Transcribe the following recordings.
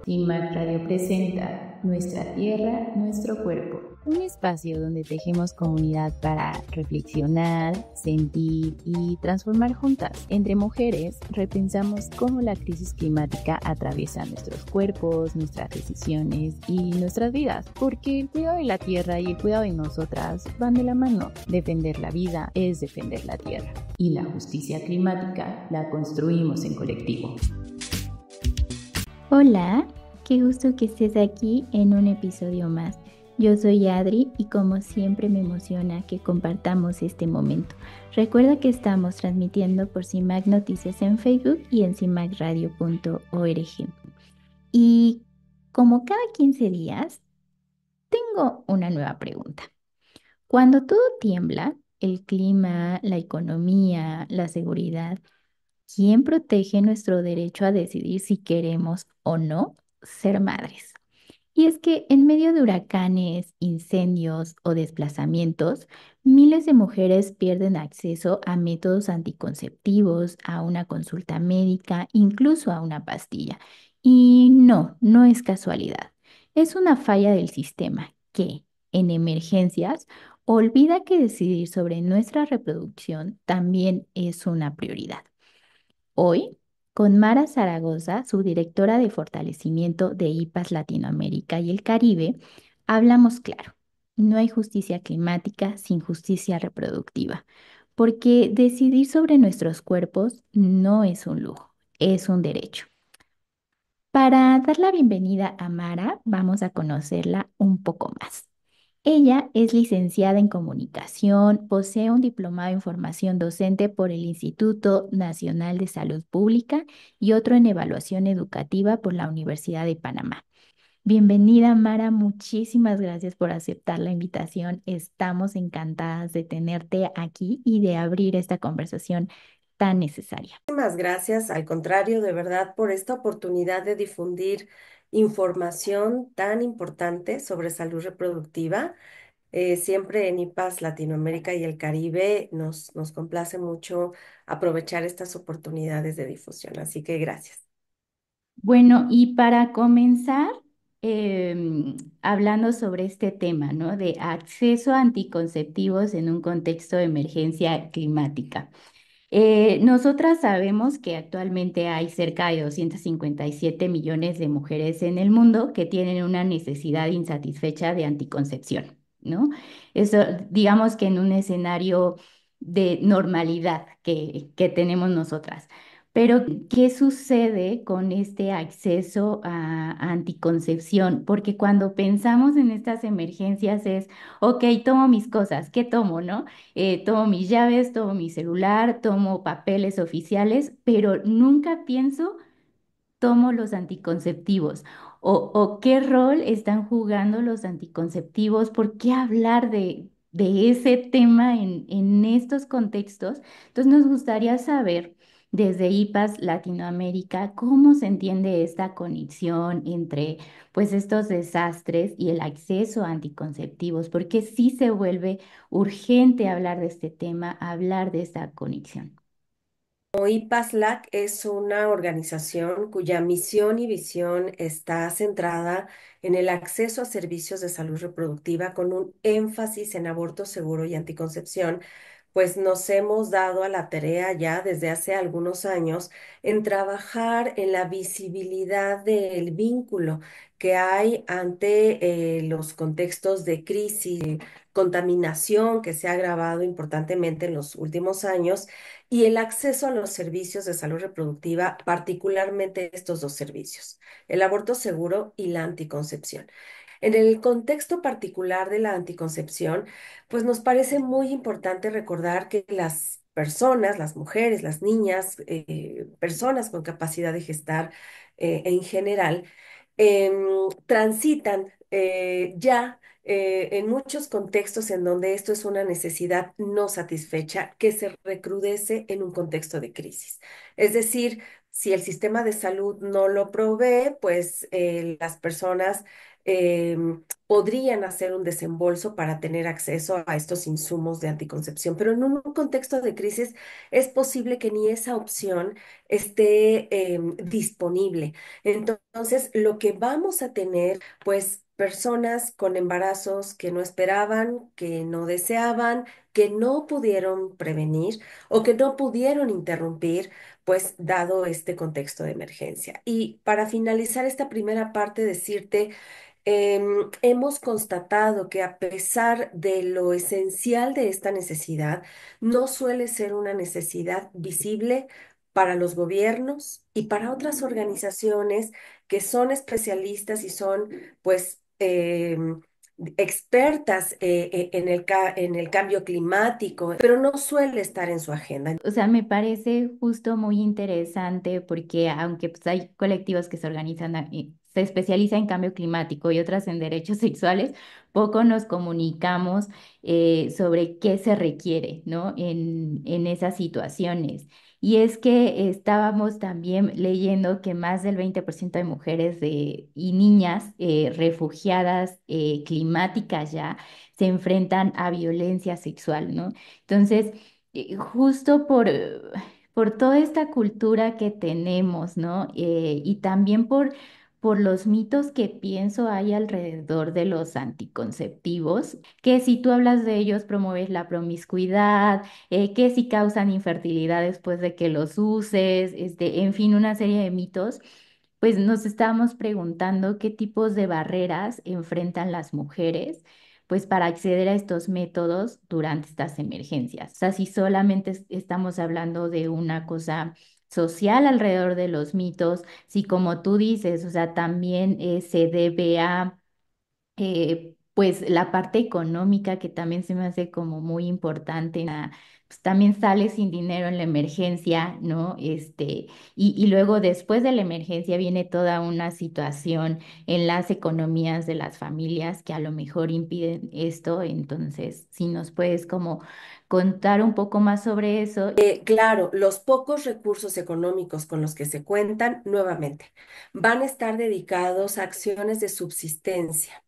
CIMAC Radio presenta Nuestra Tierra, Nuestro Cuerpo. Un espacio donde tejemos comunidad para reflexionar, sentir y transformar juntas. Entre mujeres, repensamos cómo la crisis climática atraviesa nuestros cuerpos, nuestras decisiones y nuestras vidas. Porque el cuidado de la tierra y el cuidado de nosotras van de la mano. Defender la vida es defender la tierra. Y la justicia climática la construimos en colectivo. Hola, qué gusto que estés aquí en un episodio más. Yo soy Adri y como siempre me emociona que compartamos este momento. Recuerda que estamos transmitiendo por CIMAC Noticias en Facebook y en cimacradio.org. Y como cada 15 días, tengo una nueva pregunta. Cuando todo tiembla, el clima, la economía, la seguridad, ¿quién protege nuestro derecho a decidir si queremos o no ser madres? Y es que en medio de huracanes, incendios o desplazamientos, miles de mujeres pierden acceso a métodos anticonceptivos, a una consulta médica, incluso a una pastilla. Y no, no es casualidad. Es una falla del sistema que, en emergencias, olvida que decidir sobre nuestra reproducción también es una prioridad. Hoy, con Mara Zaragoza, su directora de fortalecimiento de IPAS Latinoamérica y el Caribe, hablamos claro. No hay justicia climática sin justicia reproductiva, porque decidir sobre nuestros cuerpos no es un lujo, es un derecho. Para dar la bienvenida a Mara, vamos a conocerla un poco más. Ella es licenciada en comunicación, posee un diplomado en formación docente por el Instituto Nacional de Salud Pública y otro en evaluación educativa por la Universidad de Panamá. Bienvenida, Mara. Muchísimas gracias por aceptar la invitación. Estamos encantadas de tenerte aquí y de abrir esta conversación tan necesaria. Muchísimas gracias, al contrario, de verdad, por esta oportunidad de difundir información tan importante sobre salud reproductiva. Siempre en IPAS Latinoamérica y el Caribe nos complace mucho aprovechar estas oportunidades de difusión, así que gracias. Bueno, y para comenzar, hablando sobre este tema, ¿no? De acceso a anticonceptivos en un contexto de emergencia climática. Nosotras sabemos que actualmente hay cerca de 257 millones de mujeres en el mundo que tienen una necesidad insatisfecha de anticoncepción, ¿no? Eso, digamos que en un escenario de normalidad que tenemos nosotras. Pero, ¿qué sucede con este acceso a anticoncepción? Porque cuando pensamos en estas emergencias es, ok, tomo mis cosas, ¿qué tomo, no? Tomo mis llaves, tomo mi celular, tomo papeles oficiales, pero nunca pienso tomo los anticonceptivos o qué rol están jugando los anticonceptivos, por qué hablar de ese tema en estos contextos. Entonces nos gustaría saber desde IPAS Latinoamérica cómo se entiende esta conexión entre pues estos desastres y el acceso a anticonceptivos, porque sí se vuelve urgente hablar de este tema, hablar de esta conexión. IPASLAC es una organización cuya misión y visión está centrada en el acceso a servicios de salud reproductiva con un énfasis en aborto seguro y anticoncepción, pues nos hemos dado a la tarea ya desde hace algunos años en trabajar en la visibilidad del vínculo que hay ante los contextos de crisis, contaminación que se ha agravado importantemente en los últimos años y el acceso a los servicios de salud reproductiva, particularmente estos dos servicios, el aborto seguro y la anticoncepción. En el contexto particular de la anticoncepción, pues nos parece muy importante recordar que las personas, las mujeres, las niñas, personas con capacidad de gestar en general, transitan ya en muchos contextos en donde esto es una necesidad no satisfecha que se recrudece en un contexto de crisis. Es decir, Si el sistema de salud no lo provee, pues las personas podrían hacer un desembolso para tener acceso a estos insumos de anticoncepción, pero en un contexto de crisis es posible que ni esa opción esté disponible. Entonces, lo que vamos a tener, pues, personas con embarazos que no esperaban, que no deseaban, que no pudieron prevenir o que no pudieron interrumpir, pues, dado este contexto de emergencia. Y para finalizar esta primera parte, decirte, hemos constatado que a pesar de lo esencial de esta necesidad, no suele ser una necesidad visible para los gobiernos y para otras organizaciones que son especialistas y son, pues, expertas en el cambio climático, pero no suele estar en su agenda. O sea, me parece justo muy interesante porque aunque pues, hay colectivos que se organizan y se especializan en cambio climático y otras en derechos sexuales, poco nos comunicamos sobre qué se requiere, ¿no? En esas situaciones. Y es que estábamos también leyendo que más del 20% de mujeres y niñas refugiadas climáticas ya se enfrentan a violencia sexual, ¿no? Entonces, justo por toda esta cultura que tenemos, ¿no? Y también por los mitos que pienso hay alrededor de los anticonceptivos, que si tú hablas de ellos promueves la promiscuidad, que si causan infertilidad después de que los uses, en fin, una serie de mitos. Pues nos estábamos preguntando qué tipos de barreras enfrentan las mujeres pues para acceder a estos métodos durante estas emergencias. O sea, si solamente estamos hablando de una cosa social alrededor de los mitos, si como tú dices, o sea, también se debe a pues la parte económica que también se me hace como muy importante, pues también sale sin dinero en la emergencia, ¿no? Y luego después de la emergencia viene toda una situación en las economías de las familias que a lo mejor impiden esto, entonces, si nos puedes como contar un poco más sobre eso. Claro, los pocos recursos económicos con los que se cuentan, nuevamente, van a estar dedicados a acciones de subsistencia.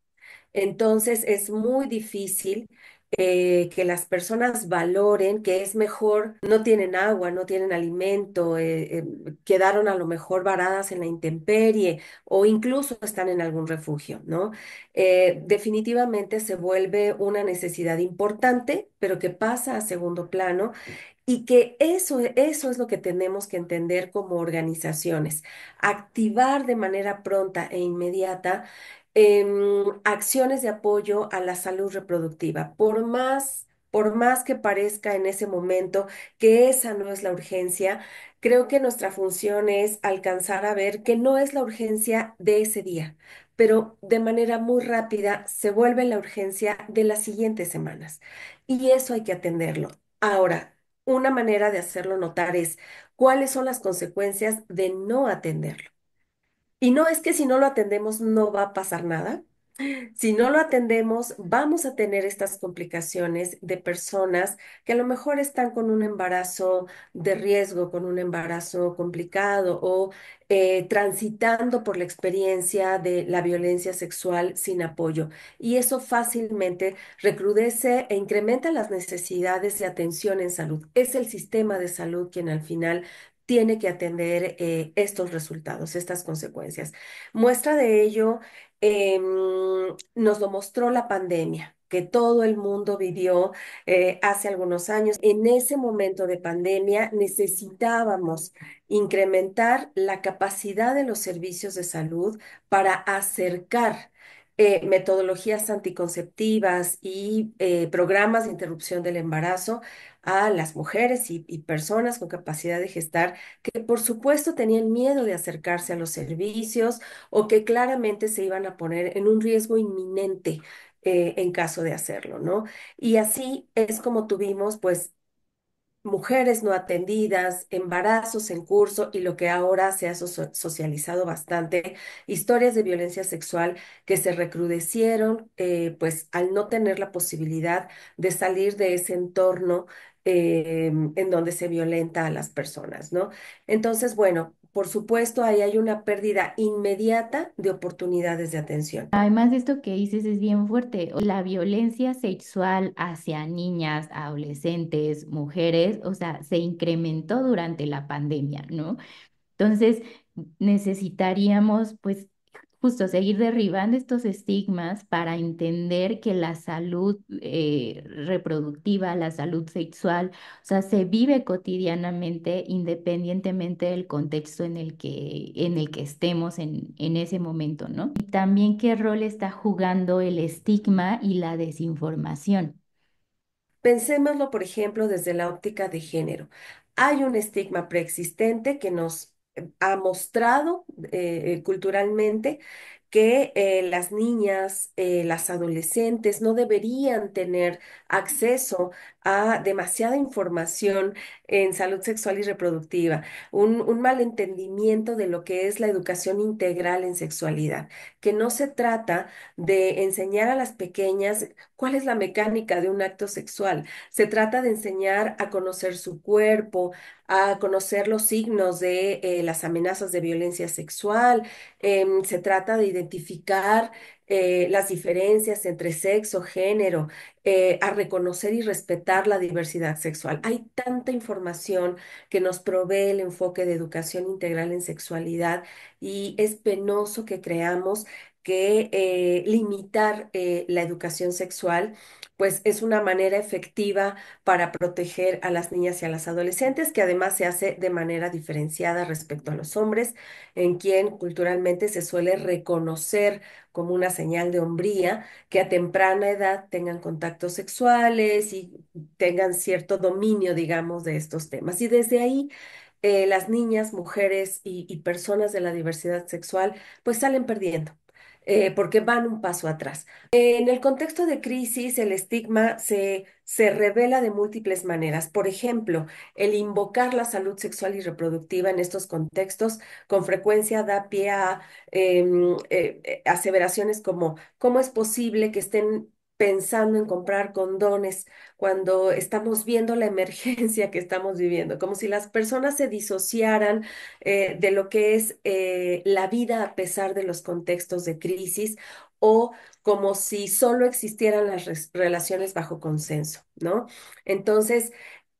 Entonces es muy difícil que las personas valoren que es mejor, no tienen agua, no tienen alimento, quedaron a lo mejor varadas en la intemperie o incluso están en algún refugio, ¿no? Definitivamente se vuelve una necesidad importante, pero que pasa a segundo plano y que eso es lo que tenemos que entender como organizaciones, activar de manera pronta e inmediata acciones de apoyo a la salud reproductiva, por más que parezca en ese momento que esa no es la urgencia, creo que nuestra función es alcanzar a ver que no es la urgencia de ese día, pero de manera muy rápida se vuelve la urgencia de las siguientes semanas. Y eso hay que atenderlo. Ahora, una manera de hacerlo notar es cuáles son las consecuencias de no atenderlo. Y no es que si no lo atendemos no va a pasar nada. Si no lo atendemos, vamos a tener estas complicaciones de personas que a lo mejor están con un embarazo de riesgo, con un embarazo complicado o transitando por la experiencia de la violencia sexual sin apoyo. Y eso fácilmente recrudece e incrementa las necesidades de atención en salud. Es el sistema de salud quien al final tiene que atender estos resultados, estas consecuencias. Muestra de ello nos lo mostró la pandemia, que todo el mundo vivió hace algunos años. En ese momento de pandemia necesitábamos incrementar la capacidad de los servicios de salud para acercar metodologías anticonceptivas y programas de interrupción del embarazo a las mujeres y personas con capacidad de gestar que por supuesto tenían miedo de acercarse a los servicios o que claramente se iban a poner en un riesgo inminente en caso de hacerlo, ¿no? Y así es como tuvimos, pues, mujeres no atendidas, embarazos en curso y lo que ahora se ha socializado bastante, historias de violencia sexual que se recrudecieron, pues, al no tener la posibilidad de salir de ese entorno en donde se violenta a las personas, ¿no? Entonces, bueno. por supuesto, ahí hay una pérdida inmediata de oportunidades de atención. Además de esto que dices es bien fuerte. La violencia sexual hacia niñas, adolescentes, mujeres, o sea, se incrementó durante la pandemia, ¿no? Entonces, necesitaríamos, pues, justo seguir derribando estos estigmas para entender que la salud reproductiva, la salud sexual, o sea, se vive cotidianamente independientemente del contexto en el que estemos en ese momento, ¿no? Y también qué rol está jugando el estigma y la desinformación. Pensémoslo, por ejemplo, desde la óptica de género. Hay un estigma preexistente que nos ha mostrado culturalmente que las niñas, las adolescentes no deberían tener acceso a demasiada información en salud sexual y reproductiva, un malentendimiento de lo que es la educación integral en sexualidad, que no se trata de enseñar a las pequeñas cuál es la mecánica de un acto sexual. Se trata de enseñar a conocer su cuerpo, a conocer los signos de las amenazas de violencia sexual. Se trata de identificar las diferencias entre sexo, género, a reconocer y respetar la diversidad sexual. Hay tanta información que nos provee el enfoque de educación integral en sexualidad y es penoso que creamos que limitar la educación sexual pues es una manera efectiva para proteger a las niñas y a las adolescentes, que además se hace de manera diferenciada respecto a los hombres, en quien culturalmente se suele reconocer como una señal de hombría que a temprana edad tengan contactos sexuales y tengan cierto dominio, digamos, de estos temas. Y desde ahí las niñas, mujeres y personas de la diversidad sexual pues salen perdiendo. Porque van un paso atrás. En el contexto de crisis, el estigma se revela de múltiples maneras. Por ejemplo, el invocar la salud sexual y reproductiva en estos contextos con frecuencia da pie a aseveraciones como, ¿cómo es posible que estén pensando en comprar condones cuando estamos viendo la emergencia que estamos viviendo? Como si las personas se disociaran de lo que es la vida a pesar de los contextos de crisis o como si solo existieran las relaciones bajo consenso, ¿no? Entonces,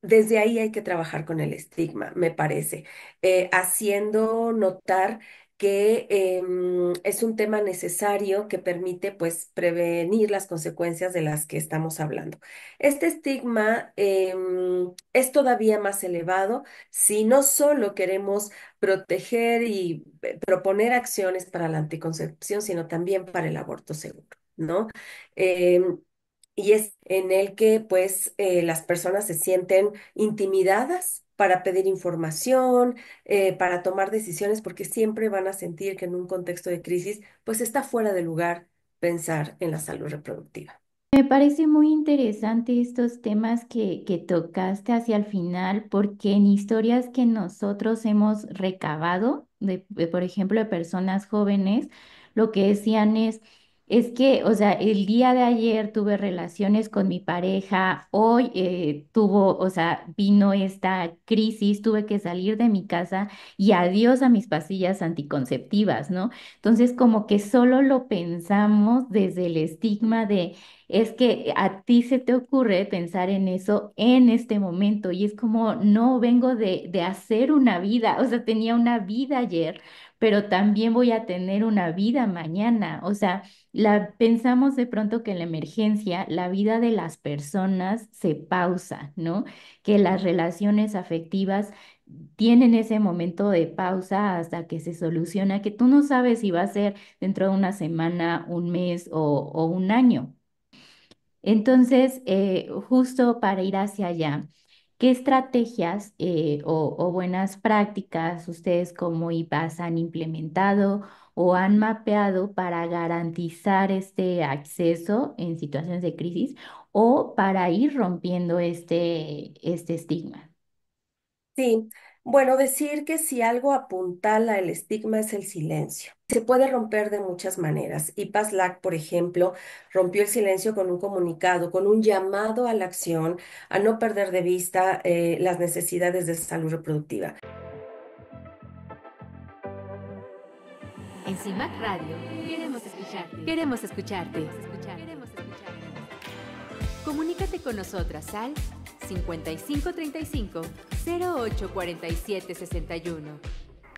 desde ahí hay que trabajar con el estigma, me parece, haciendo notar que es un tema necesario que permite, pues, prevenir las consecuencias de las que estamos hablando. Este estigma es todavía más elevado si no solo queremos proteger y proponer acciones para la anticoncepción, sino también para el aborto seguro, ¿no? Em, y es en el que pues las personas se sienten intimidadas para pedir información, para tomar decisiones, porque siempre van a sentir que en un contexto de crisis pues está fuera de lugar pensar en la salud reproductiva. Me parece muy interesante estos temas que tocaste hacia el final, porque en historias que nosotros hemos recabado, por ejemplo, de personas jóvenes, lo que decían es que, o sea, el día de ayer tuve relaciones con mi pareja, hoy o sea, vino esta crisis, tuve que salir de mi casa y adiós a mis pastillas anticonceptivas, ¿no? Entonces, como que solo lo pensamos desde el estigma de es que a ti se te ocurre pensar en eso en este momento y es como, no vengo de hacer una vida, o sea, tenía una vida ayer, pero también voy a tener una vida mañana, o sea, pensamos de pronto que en la emergencia la vida de las personas se pausa, ¿no? Que las relaciones afectivas tienen ese momento de pausa hasta que se soluciona, que tú no sabes si va a ser dentro de una semana, un mes o un año. Entonces, justo para ir hacia allá, ¿qué estrategias o buenas prácticas ustedes como IPAS han implementado o han mapeado para garantizar este acceso en situaciones de crisis o para ir rompiendo este estigma? Sí, bueno, decir que si algo apuntala el estigma es el silencio. Se puede romper de muchas maneras. Y Lack, por ejemplo, rompió el silencio con un comunicado, con un llamado a la acción, a no perder de vista las necesidades de salud reproductiva. En CIMAC Radio queremos escucharte. Queremos escucharte. Queremos escucharte. Comunícate con nosotras al 5535 0847 61.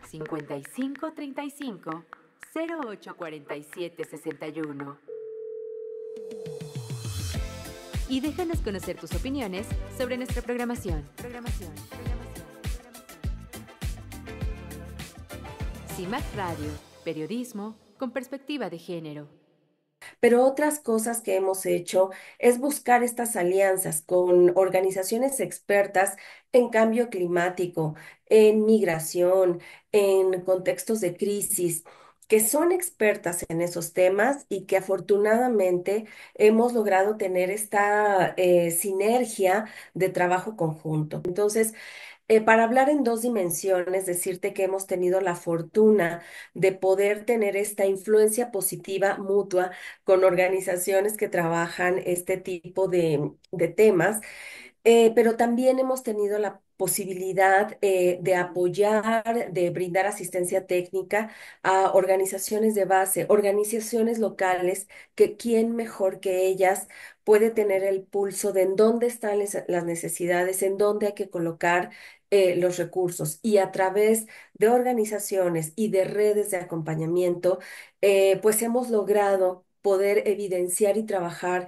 5535 0847 61. Y déjanos conocer tus opiniones sobre nuestra programación. CIMAC Radio, periodismo con perspectiva de género. Pero otras cosas que hemos hecho es buscar estas alianzas con organizaciones expertas en cambio climático, en migración, en contextos de crisis, que son expertas en esos temas y que afortunadamente hemos logrado tener esta sinergia de trabajo conjunto. Entonces, para hablar en dos dimensiones, decirte que hemos tenido la fortuna de poder tener esta influencia positiva mutua con organizaciones que trabajan este tipo de temas, pero también hemos tenido la posibilidad de apoyar, de brindar asistencia técnica a organizaciones de base, organizaciones locales, que quién mejor que ellas puede tener el pulso de en dónde están las necesidades, en dónde hay que colocar los recursos. Y a través de organizaciones y de redes de acompañamiento, pues hemos logrado poder evidenciar y trabajar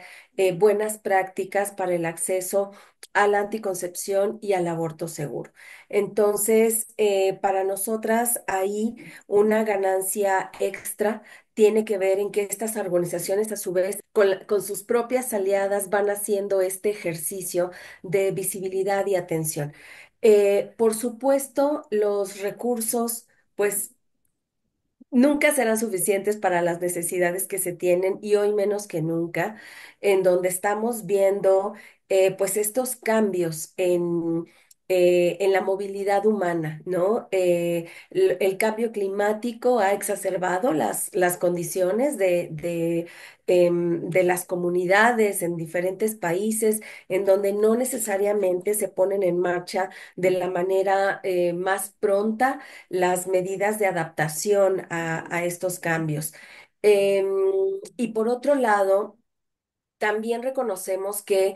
buenas prácticas para el acceso a la anticoncepción y al aborto seguro. Entonces, para nosotras ahí una ganancia extra tiene que ver en que estas organizaciones, a su vez, con sus propias aliadas, van haciendo este ejercicio de visibilidad y atención. Por supuesto, los recursos, pues nunca serán suficientes para las necesidades que se tienen y hoy menos que nunca, en donde estamos viendo pues estos cambios en la movilidad humana, ¿no? El cambio climático ha exacerbado las condiciones de las comunidades en diferentes países, en donde no necesariamente se ponen en marcha de la manera más pronta las medidas de adaptación a estos cambios. Em, y por otro lado, también reconocemos que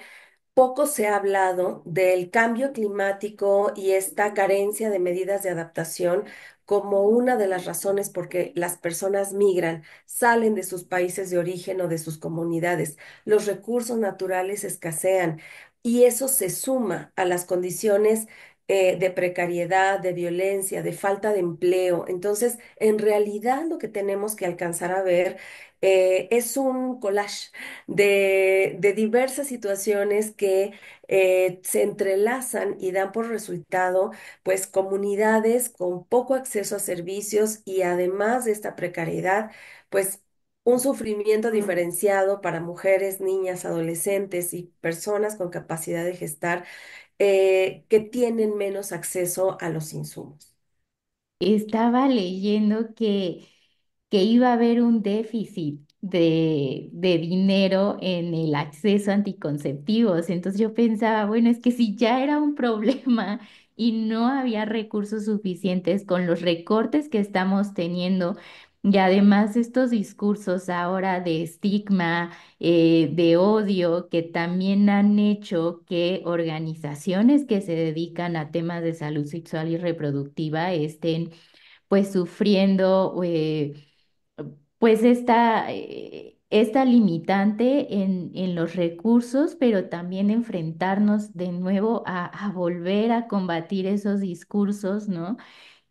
poco se ha hablado del cambio climático y esta carencia de medidas de adaptación como una de las razones por que las personas migran, salen de sus países de origen o de sus comunidades. Los recursos naturales escasean y eso se suma a las condiciones de precariedad, de violencia, de falta de empleo. Entonces, en realidad lo que tenemos que alcanzar a ver es un collage de diversas situaciones que se entrelazan y dan por resultado, pues, comunidades con poco acceso a servicios y además de esta precariedad, pues, un sufrimiento diferenciado para mujeres, niñas, adolescentes y personas con capacidad de gestar que tienen menos acceso a los insumos. Estaba leyendo que iba a haber un déficit de dinero en el acceso a anticonceptivos. Entonces yo pensaba, bueno, es que si ya era un problema y no había recursos suficientes con los recortes que estamos teniendo, y además estos discursos ahora de estigma, de odio, que también han hecho que organizaciones que se dedican a temas de salud sexual y reproductiva estén pues sufriendo pues esta limitante en los recursos, pero también enfrentarnos de nuevo a volver a combatir esos discursos, ¿no?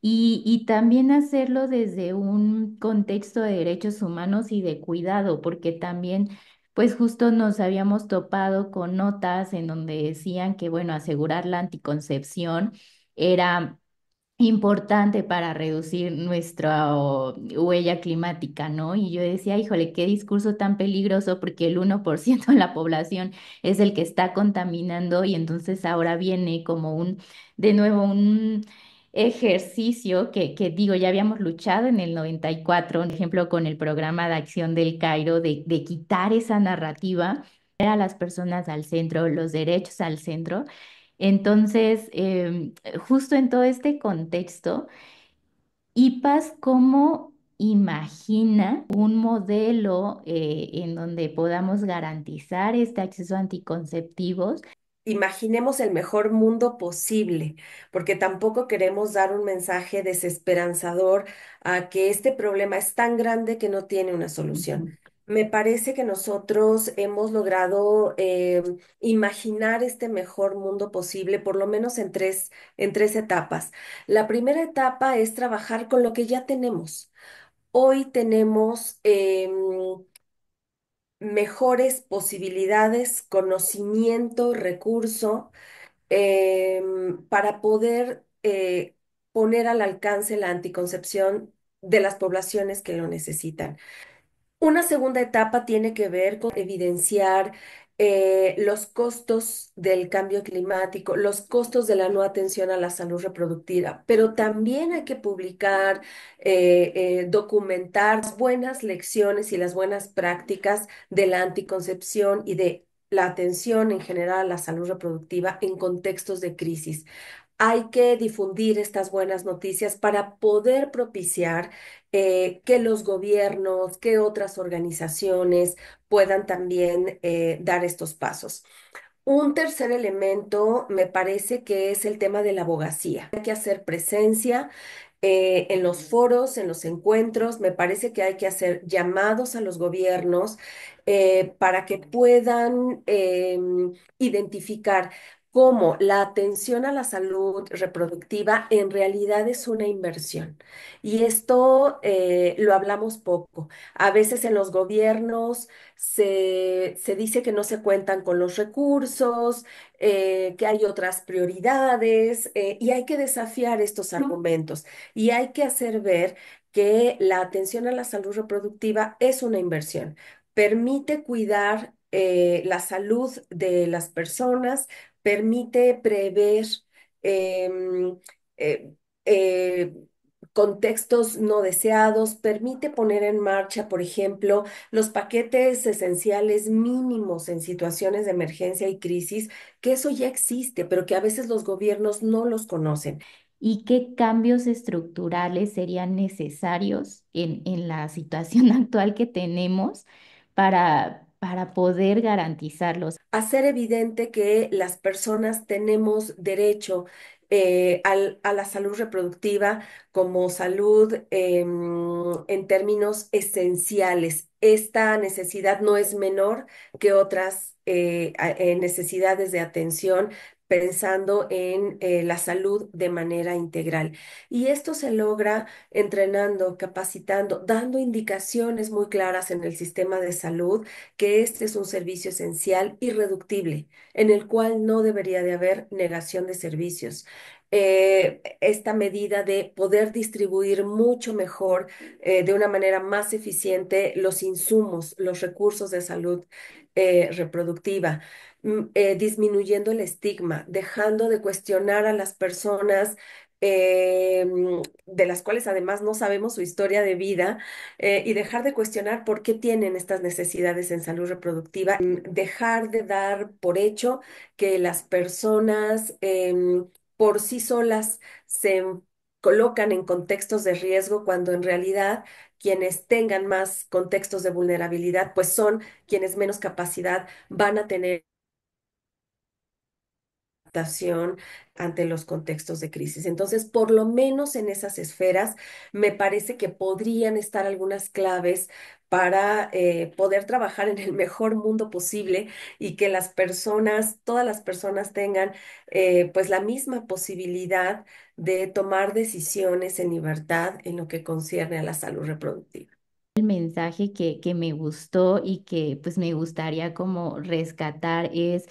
Y también hacerlo desde un contexto de derechos humanos y de cuidado, porque también, pues justo nos habíamos topado con notas en donde decían que, bueno, asegurar la anticoncepción era importante para reducir nuestra huella climática, ¿no? Y yo decía, híjole, qué discurso tan peligroso porque el 1% de la población es el que está contaminando y entonces ahora viene como de nuevo, un ejercicio que digo, ya habíamos luchado en el 94, por ejemplo, con el programa de acción del Cairo, de quitar esa narrativa, a las personas al centro, los derechos al centro. Entonces, justo en todo este contexto, IPAS, ¿cómo imagina un modelo en donde podamos garantizar este acceso a anticonceptivos. Imaginemos el mejor mundo posible, porque tampoco queremos dar un mensaje desesperanzador a que este problema es tan grande que no tiene una solución. Ujú. Me parece que nosotros hemos logrado imaginar este mejor mundo posible, por lo menos en tres etapas. La primera etapa es trabajar con lo que ya tenemos. Hoy tenemos mejores posibilidades, conocimiento, recurso para poder poner al alcance la anticoncepción de las poblaciones que lo necesitan. Una segunda etapa tiene que ver con evidenciar los costos del cambio climático, los costos de la no atención a la salud reproductiva, pero también hay que publicar, documentar las buenas lecciones y las buenas prácticas de la anticoncepción y de la atención en general a la salud reproductiva en contextos de crisis. Hay que difundir estas buenas noticias para poder propiciar que los gobiernos, que otras organizaciones puedan también dar estos pasos. Un tercer elemento me parece que es el tema de la abogacía. Hay que hacer presencia en los foros, en los encuentros. Me parece que hay que hacer llamados a los gobiernos para que puedan identificar cómo la atención a la salud reproductiva en realidad es una inversión. Y esto lo hablamos poco. A veces en los gobiernos se dice que no se cuentan con los recursos, que hay otras prioridades, y hay que desafiar estos argumentos y hay que hacer ver que la atención a la salud reproductiva es una inversión. Permite cuidar la salud de las personas, permite prever em, eh, eh, contextos no deseados, permite poner en marcha, por ejemplo, los paquetes esenciales mínimos en situaciones de emergencia y crisis, que eso ya existe, pero que a veces los gobiernos no los conocen. ¿Y qué cambios estructurales serían necesarios en la situación actual que tenemos para poder garantizarlos? Hacer evidente que las personas tenemos derecho a la salud reproductiva como salud en términos esenciales. Esta necesidad no es menor que otras necesidades de atención, pensando en la salud de manera integral. Y esto se logra entrenando, capacitando, dando indicaciones muy claras en el sistema de salud que este es un servicio esencial, irreductible, en el cual no debería de haber negación de servicios. Esta medida de poder distribuir mucho mejor, de una manera más eficiente, los insumos, los recursos de salud reproductiva, disminuyendo el estigma, dejando de cuestionar a las personas de las cuales además no sabemos su historia de vida, y dejar de cuestionar por qué tienen estas necesidades en salud reproductiva, dejar de dar por hecho que las personas por sí solas se colocan en contextos de riesgo cuando en realidad quienes tengan más contextos de vulnerabilidad, pues son quienes menos capacidad van a tener adaptación ante los contextos de crisis. Entonces, por lo menos en esas esferas, me parece que podrían estar algunas claves para poder trabajar en el mejor mundo posible y que las personas, todas las personas tengan pues la misma posibilidad de tomar decisiones en libertad en lo que concierne a la salud reproductiva. El mensaje que me gustó y que pues me gustaría como rescatar es,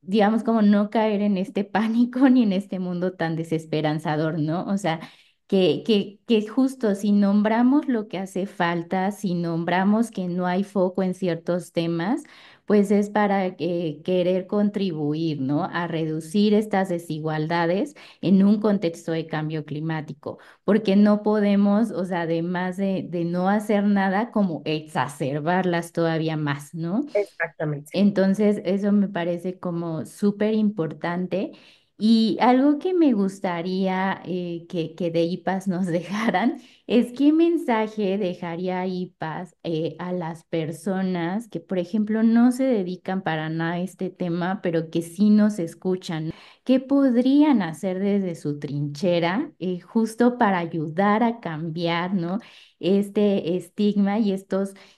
digamos, como no caer en este pánico ni en este mundo tan desesperanzador, ¿no? O sea, que justo si nombramos lo que hace falta, si nombramos que no hay foco en ciertos temas, pues es para querer contribuir, ¿no? A reducir estas desigualdades en un contexto de cambio climático, porque no podemos, o sea, además de no hacer nada, como exacerbarlas todavía más, ¿no? Exactamente. Entonces, eso me parece como súper importante. Y algo que me gustaría que de IPAS nos dejaran es qué mensaje dejaría IPAS a las personas que, por ejemplo, no se dedican para nada a este tema, pero que sí nos escuchan. ¿Qué podrían hacer desde su trinchera justo para ayudar a cambiar, ¿no? Este estigma y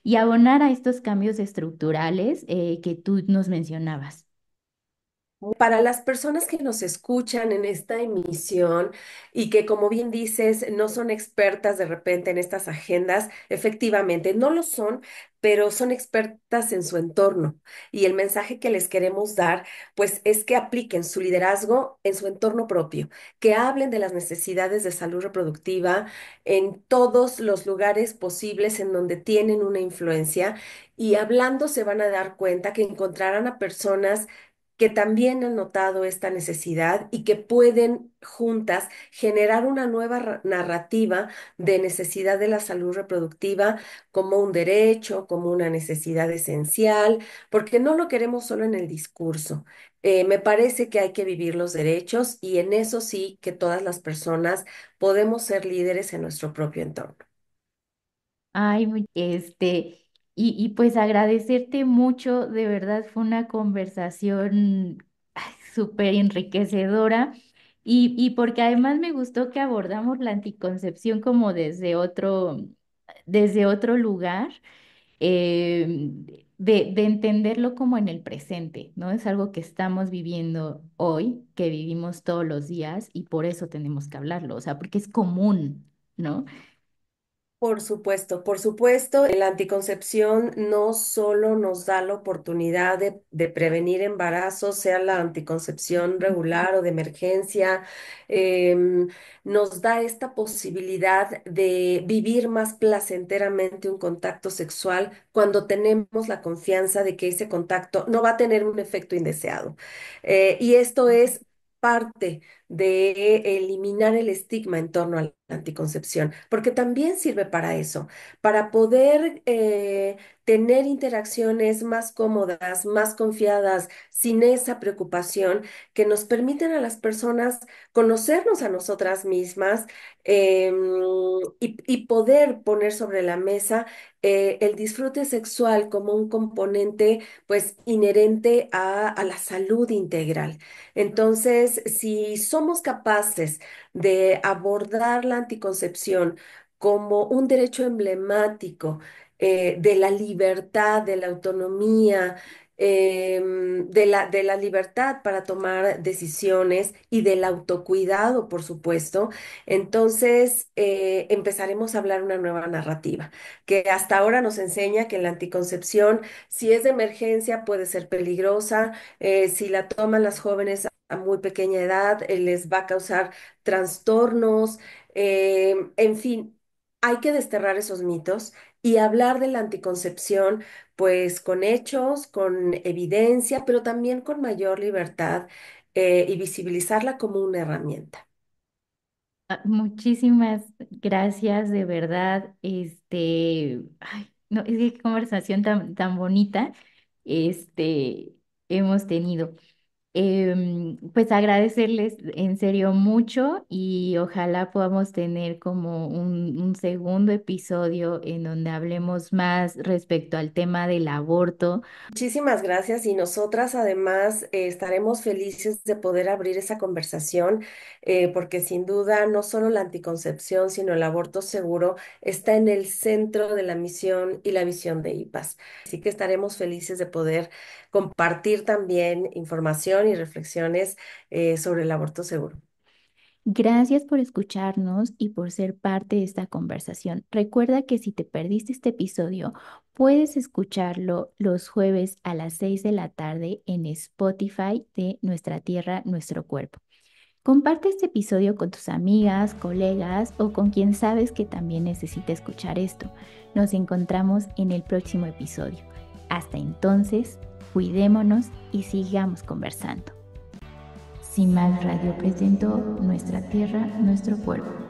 y abonar a estos cambios estructurales que tú nos mencionabas? Para las personas que nos escuchan en esta emisión y que, como bien dices, no son expertas de repente en estas agendas, efectivamente no lo son, pero son expertas en su entorno. Y el mensaje que les queremos dar, pues, es que apliquen su liderazgo en su entorno propio, que hablen de las necesidades de salud reproductiva en todos los lugares posibles en donde tienen una influencia. Y hablando se van a dar cuenta que encontrarán a personas que también han notado esta necesidad y que pueden juntas generar una nueva narrativa de necesidad de la salud reproductiva como un derecho, como una necesidad esencial, porque no lo queremos solo en el discurso. Me parece que hay que vivir los derechos y en eso sí que todas las personas podemos ser líderes en nuestro propio entorno. Ay, y pues agradecerte mucho, de verdad fue una conversación ay, súper enriquecedora y porque además me gustó que abordamos la anticoncepción como desde otro lugar, de entenderlo como en el presente, ¿no? Es algo que estamos viviendo hoy, que vivimos todos los días y por eso tenemos que hablarlo, o sea, porque es común, ¿no? Por supuesto, la anticoncepción no solo nos da la oportunidad de prevenir embarazos, sea la anticoncepción regular o de emergencia, em, nos da esta posibilidad de vivir más placenteramente un contacto sexual cuando tenemos la confianza de que ese contacto no va a tener un efecto indeseado. Y esto es parte de eliminar el estigma en torno a la anticoncepción, porque también sirve para eso, para poder tener interacciones más cómodas, más confiadas, sin esa preocupación, que nos permiten a las personas conocernos a nosotras mismas em, y poder poner sobre la mesa el disfrute sexual como un componente pues inherente a la salud integral. Entonces, si somos capaces de abordar la anticoncepción como un derecho emblemático de la libertad, de la autonomía, de la libertad para tomar decisiones y del autocuidado, por supuesto, entonces empezaremos a hablar una nueva narrativa, que hasta ahora nos enseña que la anticoncepción, si es de emergencia, puede ser peligrosa, si la toman las jóvenes a muy pequeña edad, les va a causar trastornos, en fin, hay que desterrar esos mitos y hablar de la anticoncepción, pues con hechos, con evidencia, pero también con mayor libertad, y visibilizarla como una herramienta. Muchísimas gracias, de verdad. Ay, no, es que qué conversación tan bonita, este, hemos tenido. Pues agradecerles en serio mucho y ojalá podamos tener como un segundo episodio en donde hablemos más respecto al tema del aborto. Muchísimas gracias y nosotras además estaremos felices de poder abrir esa conversación porque sin duda no solo la anticoncepción, sino el aborto seguro está en el centro de la misión y la visión de IPAS. Así que estaremos felices de poder compartir también información y reflexiones sobre el aborto seguro. Gracias por escucharnos y por ser parte de esta conversación. Recuerda que si te perdiste este episodio, puedes escucharlo los jueves a las 6 de la tarde en Spotify de Nuestra Tierra, Nuestro Cuerpo. Comparte este episodio con tus amigas, colegas o con quien sabes que también necesita escuchar esto. Nos encontramos en el próximo episodio. Hasta entonces, cuidémonos y sigamos conversando. CIMAC Radio presentó Nuestra Tierra, Nuestro Cuerpo.